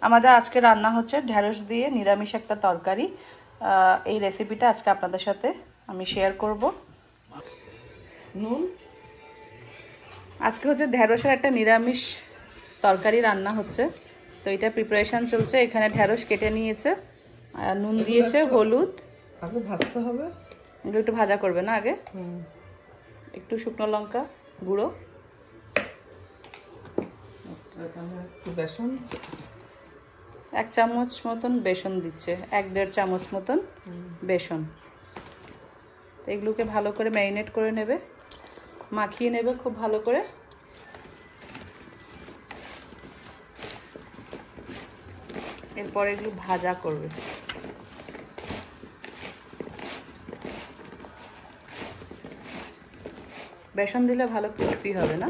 আমাদের আজকে রান্না হচ্ছে ঢেঁড়স দিয়ে নিরামিষ একটা তরকারি। এই রেসিপিটা আজকে আপনাদের সাথে আমি শেয়ার করব। আজকে হচ্ছে ঢেঁড়সের একটা নিরামিষ তরকারি রান্না হচ্ছে, তো এটা প্রিপারেশন চলছে। এখানে ঢেঁড়স কেটে নিয়েছে, নুন দিয়েছে, হলুদ। আগে ভাজতে হবে, একটু ভাজা করবে না আগে। একটু শুকনো লঙ্কা গুঁড়ো, বেসন 1 চামচ মতন বেসন দিচ্ছে, 1-1.5 চামচ মতন বেসন। তো এগুলোকে ভালো করে ম্যারিনেট করে নেবে, মাখিয়ে নেবে খুব ভালো করে। এরপর এগুলো ভাজা করবে। বেসন দিলে ভালো ক্রিস্পি হবে না?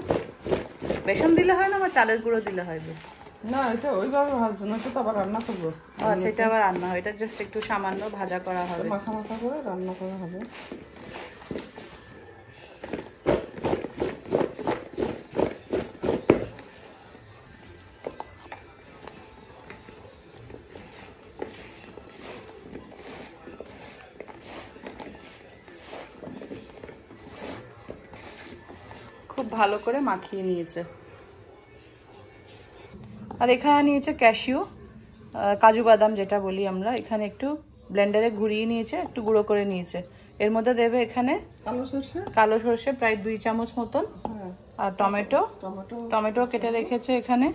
বেসন দিলে হয় না, বা চালের গুঁড়ো দিলে হয়? না, এটা ওইভাবে ভাজবো না, তো আবার রান্না করবো। আচ্ছা, এটা আবার রান্না হয়, এটা জাস্ট একটু সামান্য ভাজা করা হবে, মাখা মাখা করে রান্না করা হবে। খুব ভালো করে মাখিয়ে নিয়েছে। আর এখানে নিয়েছে ক্যাশিউ, কাজু বাদাম যেটা বলি আমরা। এখানে একটু ব্লেন্ডারে ঘুরিয়ে নিয়েছে, একটু গুঁড়ো করে নিয়েছে। এর মধ্যে দেবে এখানে কালো সরষে প্রায় 2 চামচ মতন, আর টমেটো কেটে রেখেছে এখানে,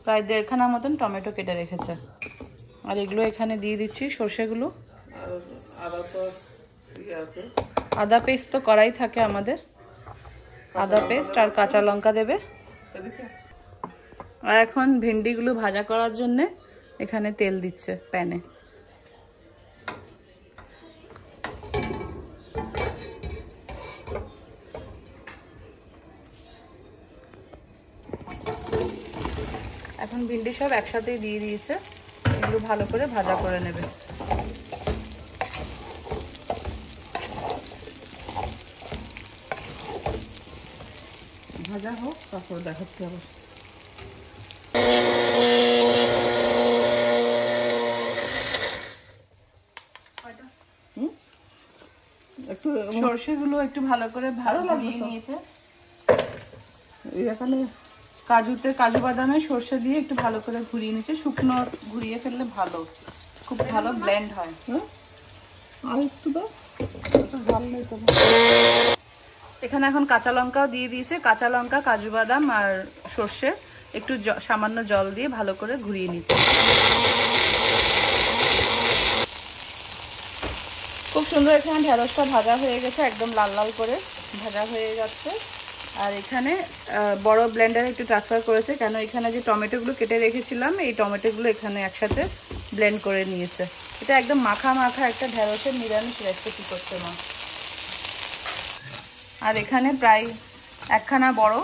প্রায় 1.5 খানা মতন টমেটো কেটে রেখেছে। আর এগুলো এখানে দিয়ে দিচ্ছি, সর্ষেগুলো। আদা পেস্ট তো করাই থাকে আমাদের, আদা পেস্ট আর কাঁচা লঙ্কা দেবে। আর এখন ভেন্ডিগুলো ভাজা করার জন্য এখানে তেল দিচ্ছে প্যানে। এখন ভেন্ডি সব একসাথে দিয়ে দিয়েছে, এগুলো ভালো করে ভাজা করে নেবে। ভাজা হোক, তারপর দেখাচ্ছি আবার। একটু সরষেগুলো একটু ভালো করে ভাজিয়ে নিয়েছে। এখানে কাজু বাদামে সরষে দিয়ে একটু ভালো করে ঘুরিয়ে নিয়েছে। শুকনো ঘুরিয়ে ফেললে ভালো, খুব ভালো ব্লেন্ড হয়। আর একটু দাও, ঝাল নেই তো। এখানে এখন কাঁচা লঙ্কাও দিয়ে দিয়েছে। কাঁচা লঙ্কা, কাজু বাদাম আর সর্ষে একটু সামান্য জল দিয়ে ভালো করে ঘুরিয়ে নিচ্ছে। খুব সুন্দর এখানে ঢেঁড়সটা ভাজা হয়ে গেছে, একদম লাল লাল করে ভাজা হয়ে যাচ্ছে। আর এখানে বড় ব্লেন্ডারে একটু ট্রান্সফার করেছে, কেন এখানে যে টমেটোগুলো কেটে রেখেছিলাম, এই টমেটোগুলো এখানে একসাথে ব্লেন্ড করে নিয়েছে। এটা একদম মাখা মাখা একটা ঢেঁড়সের নিরামিষ রেসিপি করছে মা। আর এখানে প্রায় 1 খানা বড়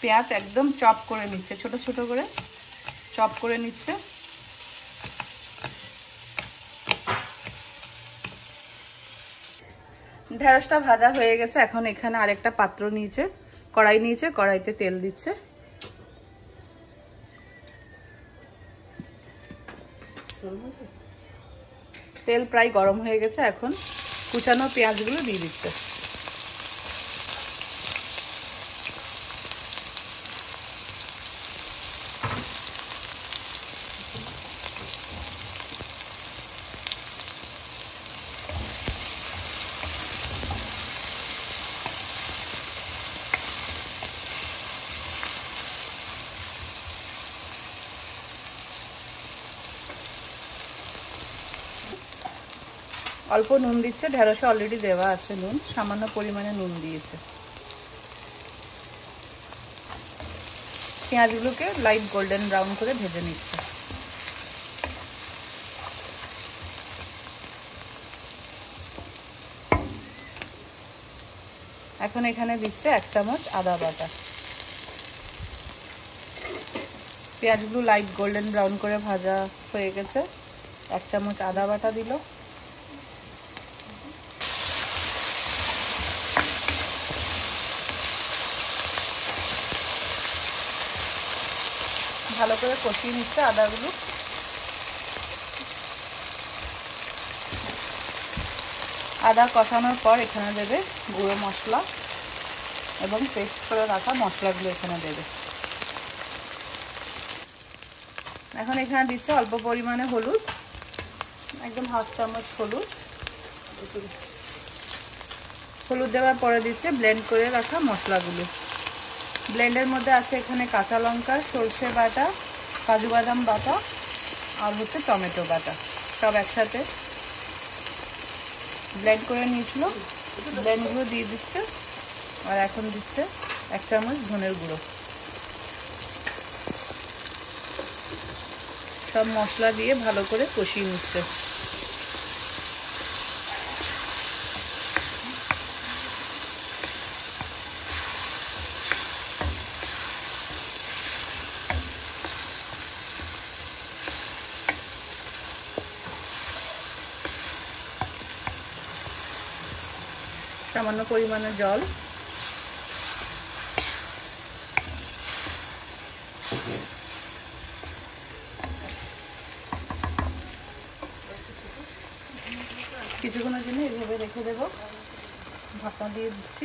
পেঁয়াজ একদম চপ করে নিচ্ছে, ছোট ছোট করে চপ করে নিচ্ছে। ঢেঁড়সটা ভাজা হয়ে গেছে। এখন এখানে আরেকটা পাত্র নিয়েছে, কড়াই নিয়েছে, কড়াইতে তেল দিচ্ছে। তেল প্রায় গরম হয়ে গেছে, এখন কুচানো পেঁয়াজগুলো দিয়ে দিচ্ছে। অল্প নুন দিচ্ছে, ঢেঁড়সে অলরেডি দেওয়া আছে নুন, সামান্য পরিমাণে নুন দিয়েছে। পেঁয়াজগুলোকে লাইট গোল্ডেন ব্রাউন করে ভেজে নিচ্ছে। এখন এখানে দিচ্ছে 1 চামচ আদা বাটা। পেঁয়াজগুলো লাইট গোল্ডেন ব্রাউন করে ভাজা হয়ে গেছে, 1 চামচ আদা বাটা দিল। ভালো করে কষিয়ে নিচ্ছে আদাগুলো। আদা কষানোর পর এখানে দেবে গুঁড়ো মশলা এবং পেস্ট করে রাখা মশলাগুলো এখানে দেবে। এখন এখানে দিচ্ছে অল্প পরিমাণে হলুদ, একদম হাফ চামচ হলুদ দেওয়ার পরে দিচ্ছে ব্লেন্ড করে রাখা মশলাগুলো। ব্লেন্ডের মধ্যে আছে এখানে কাঁচা লঙ্কা, সরষে বাটা, কাজু বাদাম বাটা আর হচ্ছে টমেটো বাটা, সব একসাথে ব্লেন্ড করে নিয়েছিল। ব্লেন্ডগুলো দিয়ে দিচ্ছে আর এখন দিচ্ছে 1 চামচ ধনের গুঁড়ো। সব মশলা দিয়ে ভালো করে কষিয়ে নিচ্ছে। সামান্য পরিমাণে জল, কিছুক্ষণের জন্য এইভাবে রেখে দেবো। ঢাকনা দিয়ে দিচ্ছি।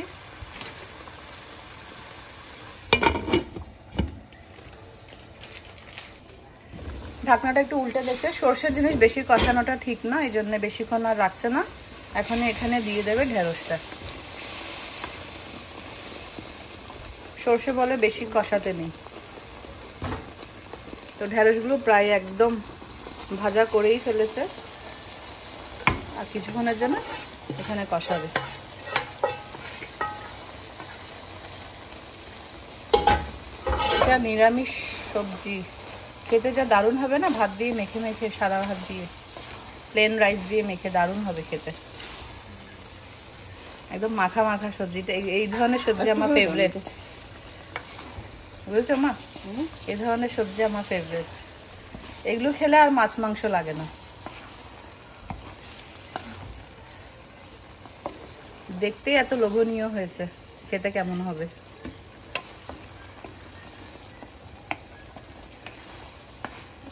ঢাকনাটা একটু উল্টে দিচ্ছে। সর্ষের জিনিস বেশি কষানোটা ঠিক না, এই জন্য বেশিক্ষণ আর রাখছে না। এখন এখানে দিয়ে দেবে ঢেঁড়সটা। সর্ষে বলে বেশি কষাতে নেই, তো ঢেঁড়সগুলো প্রায় একদম ভাজা করেই ফেলেছে। আর কিছুক্ষণের জন্য এখানে কষাবে। এটা নিরামিষ সবজি, খেতে যা দারুণ হবে না, ভাত দিয়ে মেখে মেখে, সাদা ভাত দিয়ে, প্লেন রাইস দিয়ে মেখে দারুণ হবে খেতে। একদম মাখা মাখা সবজিটা, এই ধরনের সবজি আমার ফেভারিট, বুঝেছো মা? এই ধরনের সবজি আমার ফেভারিট। এগুলো খেলে আর মাছ মাংস লাগে না। দেখতেই এত লোভনীয় হয়েছে, খেতে কেমন হবে।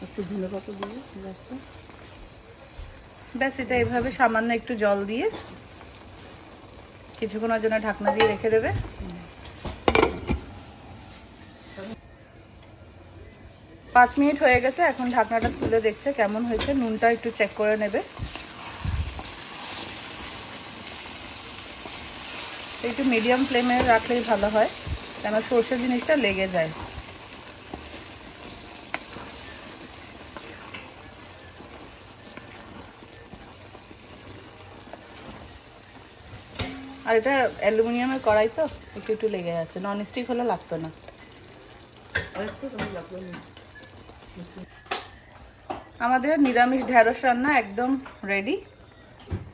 একটু ধনেপাতা দিয়ে লাস্টে। ব্যাস, এটা এইভাবে সামান্য একটু জল দিয়ে কিছুক্ষণের জন্য ঢাকনা দিয়ে রেখে দেবে। 5 মিনিট হয়ে গেছে। এখন ঢাকনাটা তুলে দেখছে কেমন হয়েছে। নুনটা একটু চেক করে নেবে। একটু মিডিয়াম ফ্লেমে রাখলেই ভালো হয়, কেন সর্ষে জিনিসটা লেগে যায়। আর এটা অ্যালুমিনিয়ামের কড়াই তো একটু একটু লেগে যাচ্ছে, ননস্টিক হলে লাগতো না। আমাদের নিরামিষ ঢেঁড়স রান্না একদম রেডি।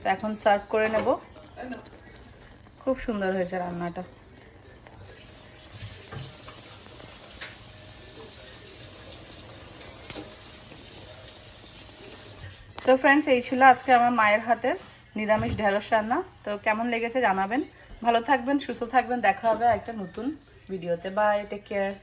তো এখন সার্ভ করে নেব। খুব সুন্দর হয়েছে রান্নাটা। তো ফ্রেন্ডস, এই ছিল আজকে আমার মায়ের হাতের নিরামিষ ঢেঁড়স রান্না। তো কেমন লেগেছে জানাবেন। ভালো থাকবেন, সুস্থ থাকবেন। দেখা হবে একটা নতুন ভিডিওতে। Bye, take care.